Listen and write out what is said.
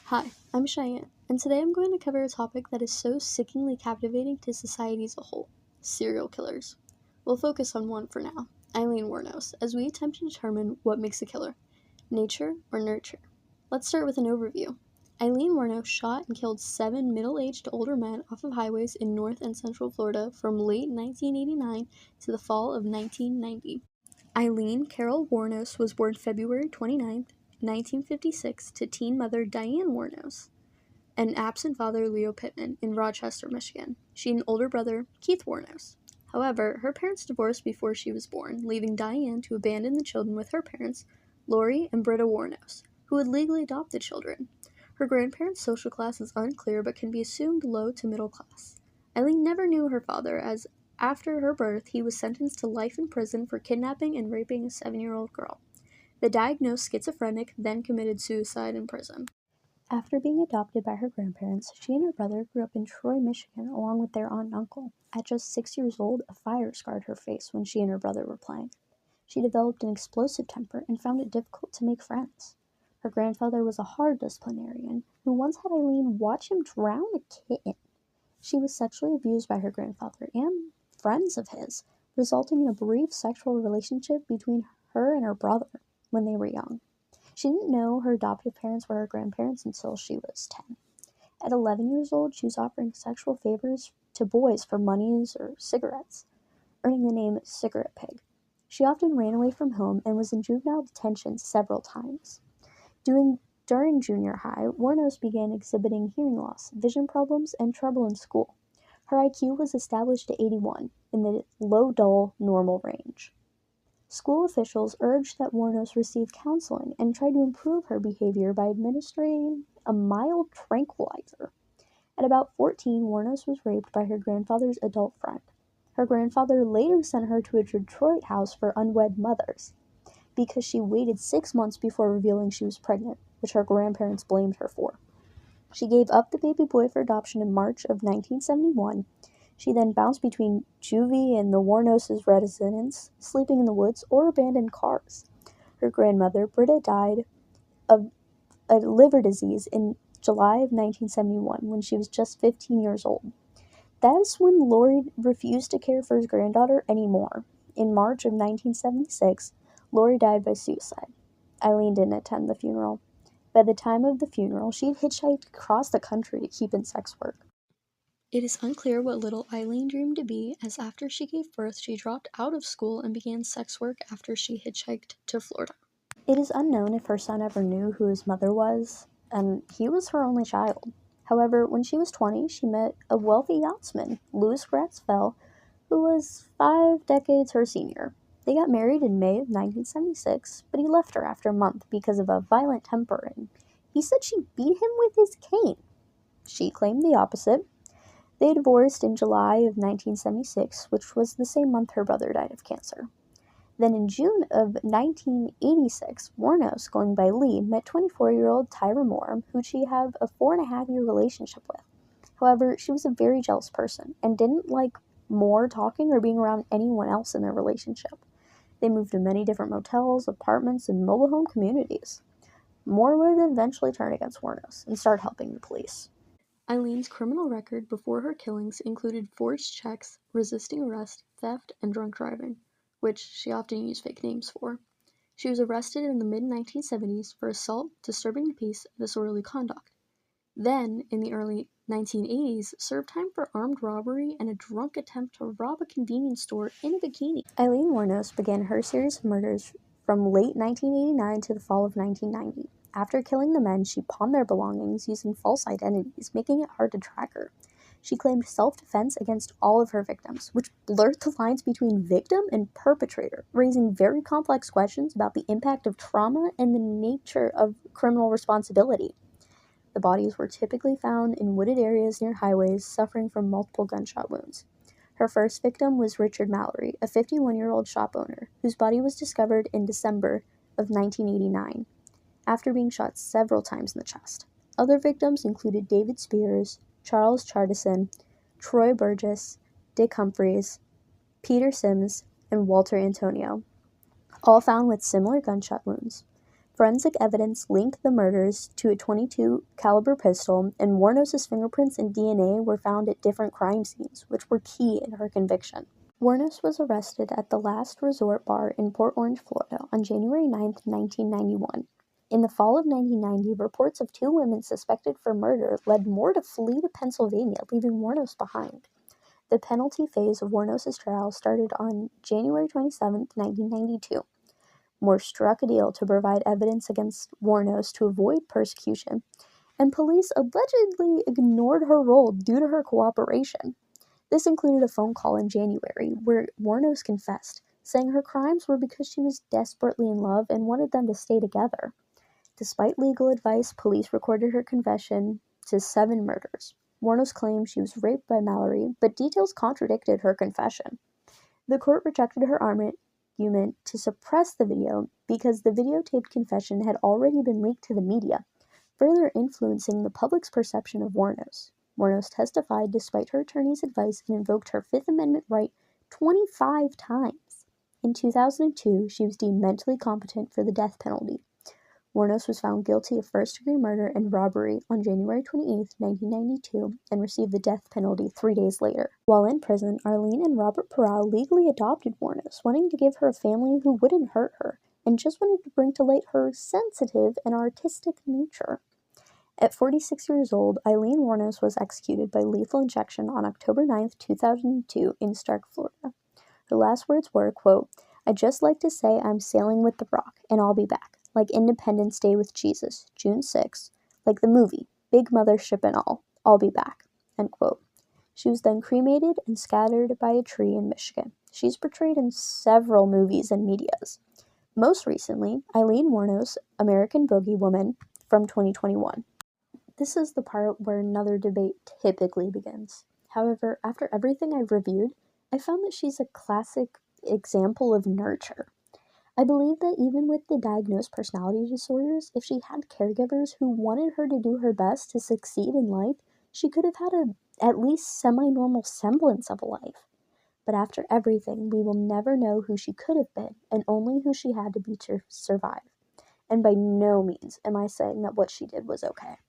Hi, I'm Cheyenne, and today I'm going to cover a topic that is so sickeningly captivating to society as a whole: serial killers. We'll focus on one for now, Aileen Wuornos, as we attempt to determine what makes a killer: nature or nurture. Let's start with an overview. Aileen Wuornos shot and killed 7 middle-aged to older men off of highways in North and Central Florida from late 1989 to the fall of 1990. Aileen Carol Wuornos was born February 29th, 1956, to teen mother Diane Wuornos and absent father Leo Pittman in Rochester, Michigan. She had an older brother, Keith Wuornos. However, her parents divorced before she was born, leaving Diane to abandon the children with her parents, Lori and Britta Wuornos, who would legally adopt the children. Her grandparents' social class is unclear but can be assumed low to middle class. Aileen never knew her father, as after her birth he was sentenced to life in prison for kidnapping and raping a 7-year-old girl. The diagnosed schizophrenic then committed suicide in prison. After being adopted by her grandparents, she and her brother grew up in Troy, Michigan, along with their aunt and uncle. At just 6 years old, a fire scarred her face when she and her brother were playing. She developed an explosive temper and found it difficult to make friends. Her grandfather was a hard disciplinarian who once had Aileen watch him drown a kitten. She was sexually abused by her grandfather and friends of his, resulting in a brief sexual relationship between her and her brother when they were young. She didn't know her adoptive parents were her grandparents until she was 10. At 11 years old, she was offering sexual favors to boys for monies or cigarettes, earning the name Cigarette Pig. She often ran away from home and was in juvenile detention several times. During junior high, Wuornos began exhibiting hearing loss, vision problems, and trouble in school. Her IQ was established to 81, in the low-dull normal range. School officials urged that Wuornos receive counseling and tried to improve her behavior by administering a mild tranquilizer. At about 14, Wuornos was raped by her grandfather's adult friend. Her grandfather later sent her to a Detroit house for unwed mothers because she waited 6 months before revealing she was pregnant, which her grandparents blamed her for. She gave up the baby boy for adoption in March of 1971. She then bounced between juvie and the Wuornos' residence, sleeping in the woods or abandoned cars. Her grandmother, Britta, died of a liver disease in July of 1971 when she was just 15 years old. That is when Lori refused to care for his granddaughter anymore. In March of 1976, Lori died by suicide. Aileen didn't attend the funeral. By the time of the funeral, she had hitchhiked across the country to keep in sex work. It is unclear what little Aileen dreamed to be, as after she gave birth, she dropped out of school and began sex work after she hitchhiked to Florida. It is unknown if her son ever knew who his mother was, and he was her only child. However, when she was 20, she met a wealthy yachtsman, Louis Gratzfell, who was 5 decades her senior. They got married in May of 1976, but he left her after a month because of a violent temper, and he said she beat him with his cane. She claimed the opposite. They divorced in July of 1976, which was the same month her brother died of cancer. Then in June of 1986, Wuornos, going by Lee, met 24-year-old Tyra Moore, who she had a 4.5-year relationship with. However, she was a very jealous person and didn't like Moore talking or being around anyone else in their relationship. They moved to many different motels, apartments, and mobile home communities. Moore would eventually turn against Wuornos and start helping the police. Aileen's criminal record before her killings included forged checks, resisting arrest, theft, and drunk driving, which she often used fake names for. She was arrested in the mid-1970s for assault, disturbing the peace, and disorderly conduct. Then, in the early 1980s, served time for armed robbery and a drunk attempt to rob a convenience store in a bikini. Aileen Wuornos began her series of murders from late 1989 to the fall of 1990. After killing the men, she pawned their belongings using false identities, making it hard to track her. She claimed self-defense against all of her victims, which blurred the lines between victim and perpetrator, raising very complex questions about the impact of trauma and the nature of criminal responsibility. The bodies were typically found in wooded areas near highways, suffering from multiple gunshot wounds. Her first victim was Richard Mallory, a 51-year-old shop owner, whose body was discovered in December of 1989, after being shot several times in the chest. Other victims included David Spears, Charles Chardison, Troy Burgess, Dick Humphreys, Peter Sims, and Walter Antonio, all found with similar gunshot wounds. Forensic evidence linked the murders to a .22 caliber pistol, and Wuornos' fingerprints and DNA were found at different crime scenes, which were key in her conviction. Wuornos was arrested at the Last Resort Bar in Port Orange, Florida, on January 9, 1991. In the fall of 1990, reports of 2 women suspected for murder led Moore to flee to Pennsylvania, leaving Wuornos behind. The penalty phase of Wuornos' trial started on January 27, 1992. Moore struck a deal to provide evidence against Wuornos to avoid persecution, and police allegedly ignored her role due to her cooperation. This included a phone call in January where Wuornos confessed, saying her crimes were because she was desperately in love and wanted them to stay together. Despite legal advice, police recorded her confession to 7 murders. Wuornos claimed she was raped by Mallory, but details contradicted her confession. The court rejected her argument to suppress the video because the videotaped confession had already been leaked to the media, further influencing the public's perception of Wuornos. Wuornos testified despite her attorney's advice and invoked her Fifth Amendment right 25 times. In 2002, she was deemed mentally competent for the death penalty. Wuornos was found guilty of first-degree murder and robbery on January 28, 1992, and received the death penalty 3 days later. While in prison, Aileen and Robert Perel legally adopted Wuornos, wanting to give her a family who wouldn't hurt her, and just wanted to bring to light her sensitive and artistic nature. At 46 years old, Aileen Wuornos was executed by lethal injection on October 9, 2002, in Stark, Florida. Her last words were, quote, "I'd just like to say I'm sailing with the Rock, and I'll be back. Like Independence Day with Jesus, June 6, like the movie, Big Mothership and all, I'll be back," end quote. She was then cremated and scattered by a tree in Michigan. She's portrayed in several movies and medias. Most recently, Aileen Wuornos, American Boogie Woman, from 2021. This is the part where another debate typically begins. However, after everything I've reviewed, I found that she's a classic example of nurture. I believe that even with the diagnosed personality disorders, if she had caregivers who wanted her to do her best to succeed in life, she could have had at least semi-normal semblance of a life. But after everything, we will never know who she could have been, and only who she had to be to survive. And by no means am I saying that what she did was okay.